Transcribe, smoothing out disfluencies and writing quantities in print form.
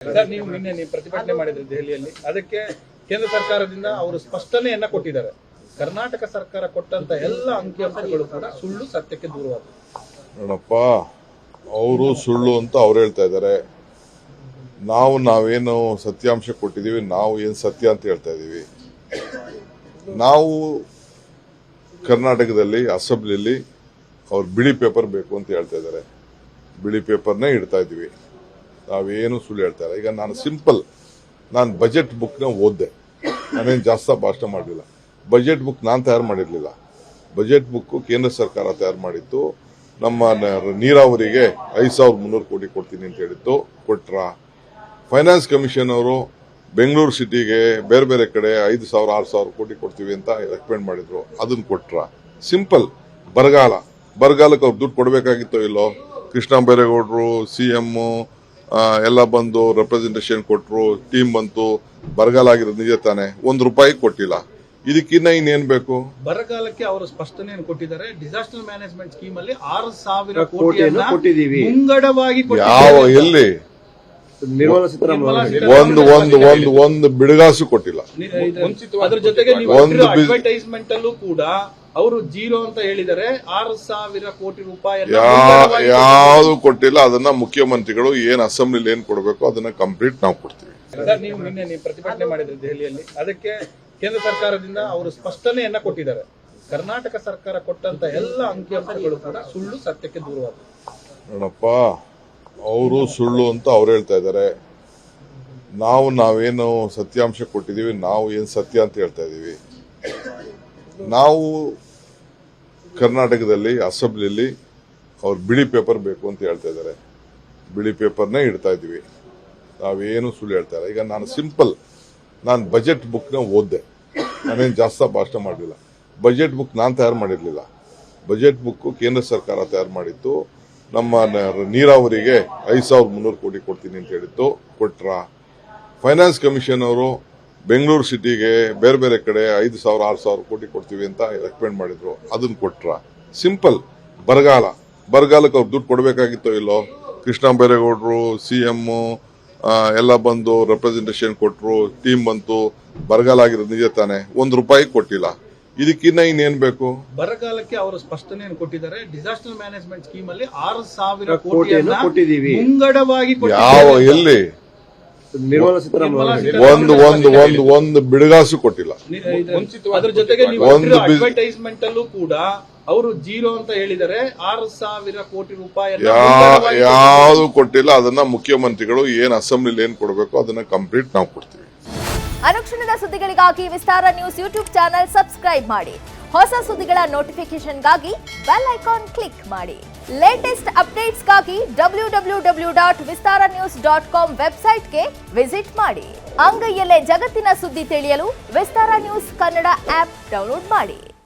Sir, ನೀವು ನಿನ್ನೆ ಪ್ರತಿಭಟನೆ ಮಾಡಿದ್ರಿ ದೆಹಲಿಯಲ್ಲಿ. ಅದಕ್ಕೆ ಕೇಂದ್ರ ಸರ್ಕಾರದಿಂದ ಅವರು ಸ್ಪಷ್ಟನೆಯನ್ನ ಕೊಟ್ಟಿದ್ದಾರೆ. ಕರ್ನಾಟಕ ಸರ್ಕಾರ ಕೊಟ್ಟಂತ ಎಲ್ಲ ಅಂಕಿಅಂಶಗಳು ಕೂಡ ಸುಳ್ಳು, ಸತ್ಯಕ್ಕೆ ದೂರವಾದವು. ನೋಡಪ್ಪ, ಅವರು ಸುಳ್ಳು ಅಂತ ಅವ್ರು ಹೇಳ್ತಾ ಇದ್ದಾರೆ. ನಾವೇನು ಸತ್ಯಾಂಶ ಕೊಟ್ಟಿದೀವಿ, ನಾವು ಏನು ಸತ್ಯ ಅಂತ ಹೇಳ್ತಾ ಇದೀವಿ. ನಾವು ಕರ್ನಾಟಕದಲ್ಲಿ ಅಸೆಂಬ್ಲಿಯಲ್ಲಿ ಅವ್ರು ಬಿಳಿ ಪೇಪರ್ ಬೇಕು ಅಂತ ಹೇಳ್ತಾ ಇದ್ದಾರೆ. ಬಿಳಿ ಪೇಪರ್ನೇ ಇಡ್ತಾ ಇದೀವಿ. ನಾವೇನು ಸುಳ್ಳು ಹೇಳ್ತಾ ಇಲ್ಲ. ಈಗ ನಾನು ಬಜೆಟ್ ಬುಕ್ನ ಓದಿದೆ. ನಾನೇನು ಜಾಸ್ತಿ ಭಾಷಣ ಮಾಡಲಿಲ್ಲ. ಬಜೆಟ್ ಬುಕ್ ನಾನು ತಯಾರು ಮಾಡಿರಲಿಲ್ಲ. ಬಜೆಟ್ ಬುಕ್ ಕೇಂದ್ರ ಸರ್ಕಾರ ತಯಾರು ಮಾಡಿತ್ತು. ನಮ್ಮ ನೀರಾವರಿಗೆ 5,300 ಕೋಟಿ ಕೊಡ್ತೀನಿ ಅಂತ ಹೇಳಿತ್ತು. ಕೊಟ್ರ. ಫೈನಾನ್ಸ್ ಕಮಿಷನ್ ಅವರು ಬೆಂಗಳೂರು ಸಿಟಿಗೆ ಬೇರೆ ಬೇರೆ ಕಡೆ 5,000 6,000 ಕೋಟಿ ಕೊಡ್ತೀವಿ ಅಂತ ರೆಕಮೆಂಡ್ ಮಾಡಿದ್ರು. ಅದನ್ನ ಕೊಟ್ರ. ಸಿಂಪಲ್. ಬರಗಾಲಕ್ಕೆ ಅವ್ರು ದುಡ್ಡು ಕೊಡಬೇಕಾಗಿತ್ತೋ ಇಲ್ಲೋ. ಕೃಷ್ಣ ಬೈರೇಗೌಡರು, ಸಿಎಂ ಎಲ್ಲ ಬಂದು ರೆಪ್ರೆಸೆಂಟೇಷನ್ ಕೊಟ್ಟರು. ಟೀಮ್ ಬಂತು. ಬರಗಾಲ ಆಗಿರೋದು ನಿಜ ತಾನೆ. ₹1 ಕೊಟ್ಟಿಲ್ಲ. ಇದಕ್ಕಿನ್ನ ಇನ್ನೇನ್ ಬೇಕು? ಬರಗಾಲಕ್ಕೆ ಅವರು ಸ್ಪಷ್ಟನೆಯನ್ನು ಕೊಟ್ಟಿದ್ದಾರೆ. ಡಿಸಾಸ್ಟರ್ ಮ್ಯಾನೇಜ್ಮೆಂಟ್ ಸ್ಕೀಮ್ ಅಲ್ಲಿ 6,000 ಕೋಟಿಯನ್ನು ಕೊಟ್ಟಿದ್ದೀವಿ. ಮುಂಗಡವಾಗಿ ಎಲ್ಲಿ ಒಂದು ಬಿಡುಗಾಸು ಕೊಟ್ಟಿಲ್ಲ. ಅದರ ಜೊತೆಗೆ ಅಡ್ವರ್ಟೈಸ್ಮೆಂಟ್ ಅಲ್ಲೂ ಕೂಡ ಅವರು ಜೀರೋ ಅಂತ ಹೇಳಿದರೆ 6,000 ಕೋಟಿ ರೂಪಾಯಿ ಯಾವುದು ಕೊಟ್ಟಿಲ್ಲ. ಅದನ್ನ ಮುಖ್ಯಮಂತ್ರಿಗಳು ಏನ್ ಅಸೆಂಬ್ಲಿ ಏನ್ ಕೊಡಬೇಕು ಅದನ್ನ ಕಂಪ್ಲೀಟ್ ನಾವು ಕೊಡ್ತೀವಿ. ಸರ್, ನೀವು ನಿನ್ನೆ ಪ್ರತಿಭಟನೆ ಮಾಡಿದ್ರಿ ದೆಹಲಿಯಲ್ಲಿ. ಅದಕ್ಕೆ ಕೇಂದ್ರ ಸರ್ಕಾರದಿಂದ ಅವರು ಸ್ಪಷ್ಟನೆಯನ್ನ ಕೊಟ್ಟಿದ್ದಾರೆ. ಕರ್ನಾಟಕ ಸರ್ಕಾರ ಕೊಟ್ಟಂತ ಎಲ್ಲ ಅಂಕಿಅಂಶಗಳು ಕೂಡ ಸುಳ್ಳು, ಸತ್ಯಕ್ಕೆ ದೂರವಾದವು. ನೋಡಪ್ಪ, ಅವರು ಸುಳ್ಳು ಅಂತ ಅವ್ರು ಹೇಳ್ತಾ ಇದ್ದಾರೆ. ನಾವೇನು ಸತ್ಯಾಂಶ ಕೊಟ್ಟಿದೀವಿ, ನಾವು ಏನು ಸತ್ಯ ಅಂತ ಹೇಳ್ತಾ ಇದೀವಿ. ನಾವು ಕರ್ನಾಟಕದಲ್ಲಿ ಅಸೆಂಬ್ಲಿಯಲ್ಲಿ ಅವ್ರು ಬಿಳಿ ಪೇಪರ್ ಬೇಕು ಅಂತ ಹೇಳ್ತಾ ಇದ್ದಾರೆ. ಬಿಳಿ ಪೇಪರ್ನೇ ಇಡ್ತಾ ಇದೀವಿ. ನಾವೇನು ಸುಳ್ಳು ಹೇಳ್ತಾ ಇಲ್ಲ. ಈಗ ನಾನು ಬಜೆಟ್ ಬುಕ್ನ ಓದಿದೆ. ನಾನೇನು ಜಾಸ್ತಿ ಭಾಷಣ ಮಾಡಲಿಲ್ಲ. ಬಜೆಟ್ ಬುಕ್ ನಾನು ತಯಾರು ಮಾಡಿರಲಿಲ್ಲ. ಬಜೆಟ್ ಬುಕ್ ಕೇಂದ್ರ ಸರ್ಕಾರ ತಯಾರು ಮಾಡಿತ್ತು. ನಮ್ಮ ನೀರಾವರಿಗೆ 5,300 ಕೋಟಿ ಕೊಡ್ತೀನಿ ಅಂತ ಹೇಳಿತ್ತು. ಕೊಟ್ರ. ಫೈನಾನ್ಸ್ ಕಮಿಷನ್ ಅವರು ಬೆಂಗಳೂರು ಸಿಟಿಗೆ ಬೇರೆ ಬೇರೆ ಕಡೆ 5,000 6,000 ಕೋಟಿ ಕೊಡ್ತೀವಿ ಅಂತ ರೆಕಮೆಂಡ್ ಮಾಡಿದ್ರು. ಅದನ್ನ ಕೊಟ್ರ. ಸಿಂಪಲ್. ಬರಗಾಲಕ್ಕೆ ಅವ್ರು ದುಡ್ಡು ಕೊಡಬೇಕಾಗಿತ್ತೋ ಇಲ್ಲೋ. ಕೃಷ್ಣ ಬೈರೇಗೌಡರು, ಸಿಎಂ ಎಲ್ಲ ಬಂದು ರೆಪ್ರೆಸೆಂಟೇಷನ್ ಕೊಟ್ಟರು. ಟೀಮ್ ಬಂತು. ಬರಗಾಲ ಆಗಿರೋದು ನಿಜ ತಾನೆ. ₹1 ಕೊಟ್ಟಿಲ್ಲ. ಇದಕ್ಕಿನ್ನ ಇನ್ನೇನ್ ಬೇಕು? ಬರಗಾಲಕ್ಕೆ ಅವರು ಸ್ಪಷ್ಟನೆಯನ್ನು ಕೊಟ್ಟಿದ್ದಾರೆ. ಡಿಸಾಸ್ಟರ್ ಮ್ಯಾನೇಜ್ಮೆಂಟ್ ಸ್ಕೀಮ್ ಅಲ್ಲಿ 6,000 ಕೋಟಿಯನ್ನು ಕೊಟ್ಟಿದ್ದೀವಿ. ಮುಂಗಡವಾಗಿ ಎಲ್ಲಿ ಒಂದು ಬಿಡುಗಾಸು ಕೊಟ್ಟಿಲ್ಲ. ಅದರ ಜೊತೆಗೆ ಅಡ್ವರ್ಟೈಸ್ಮೆಂಟ್ ಅಲ್ಲೂ ಕೂಡ ಅವರು ಜೀರೋ ಅಂತ ಹೇಳಿದರೆ 6,000 ಕೋಟಿ ರೂಪಾಯಿ ಯಾವುದು ಕೊಟ್ಟಿಲ್ಲ. ಅದನ್ನ ಮುಖ್ಯಮಂತ್ರಿಗಳು ಏನ್ ಅಸೆಂಬ್ಲಿ ಏನ್ ಕೊಡಬೇಕು ಅದನ್ನ ಕಂಪ್ಲೀಟ್ ನಾವು ಕೊಡ್ತೀವಿ. ಅನುಕ್ಷಣದ ಸುದ್ದಿಗಳಿಗಾಗಿ ವಿಸ್ತಾರ ನ್ಯೂಸ್ ಯೂಟ್ಯೂಬ್ ಚಾನೆಲ್ ಸಬ್ಸ್ಕ್ರೈಬ್ ಮಾಡಿ. ಹೊಸ ಸುದ್ದಿಗಳ ನೋಟಿಫಿಕೇಶನ್ಗಾಗಿ ಬೆಲ್ ಐಕಾನ್ ಕ್ಲಿಕ್ ಮಾಡಿ. ಲೇಟೆಸ್ಟ್ ಅಪ್ಡೇಟ್ಸ್ಗಾಗಿ www.vistaranews.com ವೆಬ್ಸೈಟ್ಗೆ ವಿಸಿಟ್ ಮಾಡಿ. ಅಂಗೈಯಲ್ಲೇ ಜಗತ್ತಿನ ಸುದ್ದಿ ತಿಳಿಯಲು ವಿಸ್ತಾರ ನ್ಯೂಸ್ ಕನ್ನಡ ಆಪ್ ಡೌನ್ಲೋಡ್ ಮಾಡಿ.